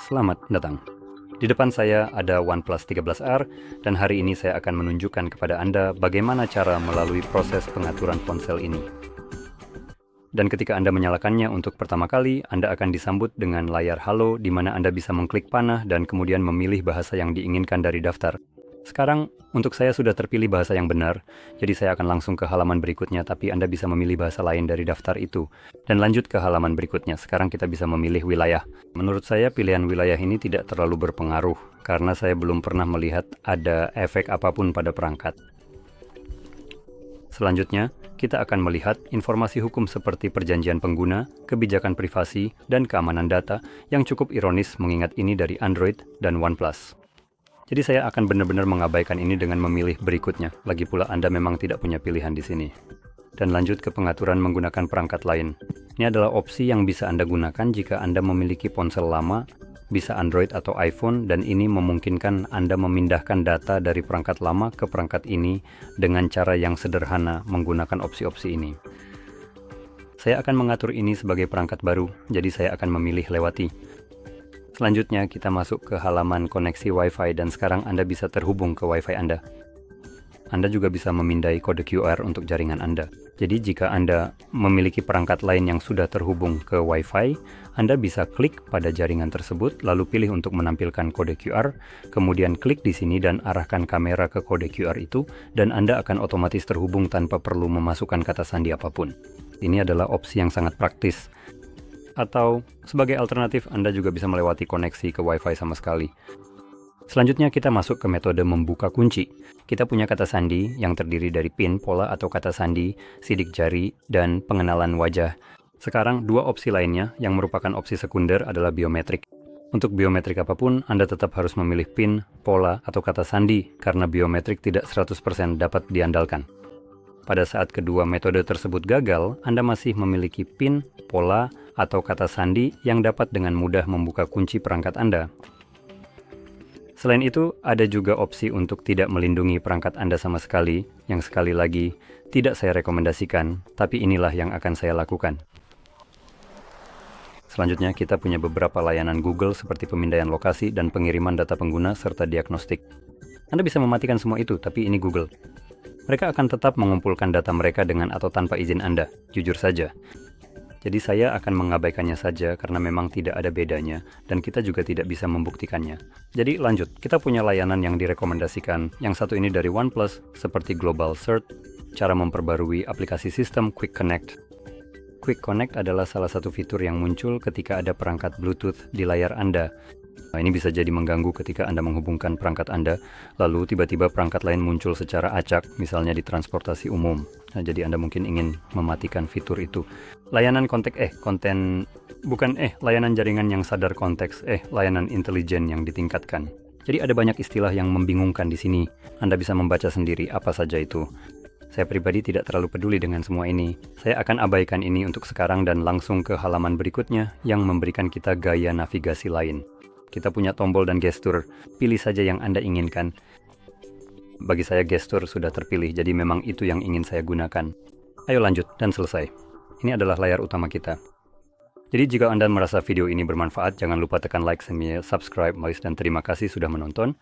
Selamat datang. Di depan saya ada OnePlus 13R dan hari ini saya akan menunjukkan kepada Anda bagaimana cara melalui proses pengaturan ponsel ini. Dan ketika Anda menyalakannya untuk pertama kali, Anda akan disambut dengan layar halo di mana Anda bisa mengklik panah dan kemudian memilih bahasa yang diinginkan dari daftar. Sekarang, untuk saya sudah terpilih bahasa yang benar, jadi saya akan langsung ke halaman berikutnya, tapi Anda bisa memilih bahasa lain dari daftar itu. Dan lanjut ke halaman berikutnya, sekarang kita bisa memilih wilayah. Menurut saya, pilihan wilayah ini tidak terlalu berpengaruh, karena saya belum pernah melihat ada efek apapun pada perangkat. Selanjutnya, kita akan melihat informasi hukum seperti perjanjian pengguna, kebijakan privasi, dan keamanan data yang cukup ironis mengingat ini dari Android dan OnePlus. Jadi saya akan benar-benar mengabaikan ini dengan memilih berikutnya. Lagi pula Anda memang tidak punya pilihan di sini. Dan lanjut ke pengaturan menggunakan perangkat lain. Ini adalah opsi yang bisa Anda gunakan jika Anda memiliki ponsel lama, bisa Android atau iPhone, dan ini memungkinkan Anda memindahkan data dari perangkat lama ke perangkat ini dengan cara yang sederhana menggunakan opsi-opsi ini. Saya akan mengatur ini sebagai perangkat baru, jadi saya akan memilih lewati. Selanjutnya kita masuk ke halaman koneksi Wi-Fi dan sekarang Anda bisa terhubung ke Wi-Fi Anda. Anda juga bisa memindai kode QR untuk jaringan Anda. Jadi jika Anda memiliki perangkat lain yang sudah terhubung ke Wi-Fi, Anda bisa klik pada jaringan tersebut, lalu pilih untuk menampilkan kode QR, kemudian klik di sini dan arahkan kamera ke kode QR itu, dan Anda akan otomatis terhubung tanpa perlu memasukkan kata sandi apapun. Ini adalah opsi yang sangat praktis. Atau sebagai alternatif Anda juga bisa melewati koneksi ke Wi-Fi sama sekali. Selanjutnya kita masuk ke metode membuka kunci. Kita punya kata sandi yang terdiri dari PIN, pola atau kata sandi, sidik jari, dan pengenalan wajah. Sekarang dua opsi lainnya yang merupakan opsi sekunder adalah biometrik. Untuk biometrik apapun, Anda tetap harus memilih PIN, pola, atau kata sandi karena biometrik tidak 100% dapat diandalkan. Pada saat kedua metode tersebut gagal, Anda masih memiliki PIN, pola, atau kata sandi yang dapat dengan mudah membuka kunci perangkat Anda. Selain itu, ada juga opsi untuk tidak melindungi perangkat Anda sama sekali, yang sekali lagi tidak saya rekomendasikan, tapi inilah yang akan saya lakukan. Selanjutnya, kita punya beberapa layanan Google seperti pemindaian lokasi dan pengiriman data pengguna serta diagnostik. Anda bisa mematikan semua itu, tapi ini Google. Mereka akan tetap mengumpulkan data mereka dengan atau tanpa izin Anda, jujur saja. Jadi saya akan mengabaikannya saja karena memang tidak ada bedanya dan kita juga tidak bisa membuktikannya. Jadi lanjut, kita punya layanan yang direkomendasikan. Yang satu ini dari OnePlus seperti Global Search, cara memperbarui aplikasi sistem Quick Connect. Quick Connect adalah salah satu fitur yang muncul ketika ada perangkat Bluetooth di layar Anda. Nah, ini bisa jadi mengganggu ketika Anda menghubungkan perangkat Anda, lalu tiba-tiba perangkat lain muncul secara acak, misalnya di transportasi umum. Nah, jadi Anda mungkin ingin mematikan fitur itu. Layanan layanan jaringan yang sadar konteks, layanan intelijen yang ditingkatkan. Jadi ada banyak istilah yang membingungkan di sini. Anda bisa membaca sendiri apa saja itu. Saya pribadi tidak terlalu peduli dengan semua ini. Saya akan abaikan ini untuk sekarang dan langsung ke halaman berikutnya yang memberikan kita gaya navigasi lain. Kita punya tombol dan gestur, pilih saja yang Anda inginkan. Bagi saya gestur sudah terpilih, jadi memang itu yang ingin saya gunakan. Ayo lanjut dan selesai. Ini adalah layar utama kita. Jadi jika Anda merasa video ini bermanfaat, jangan lupa tekan like, subscribe, dan terima kasih sudah menonton.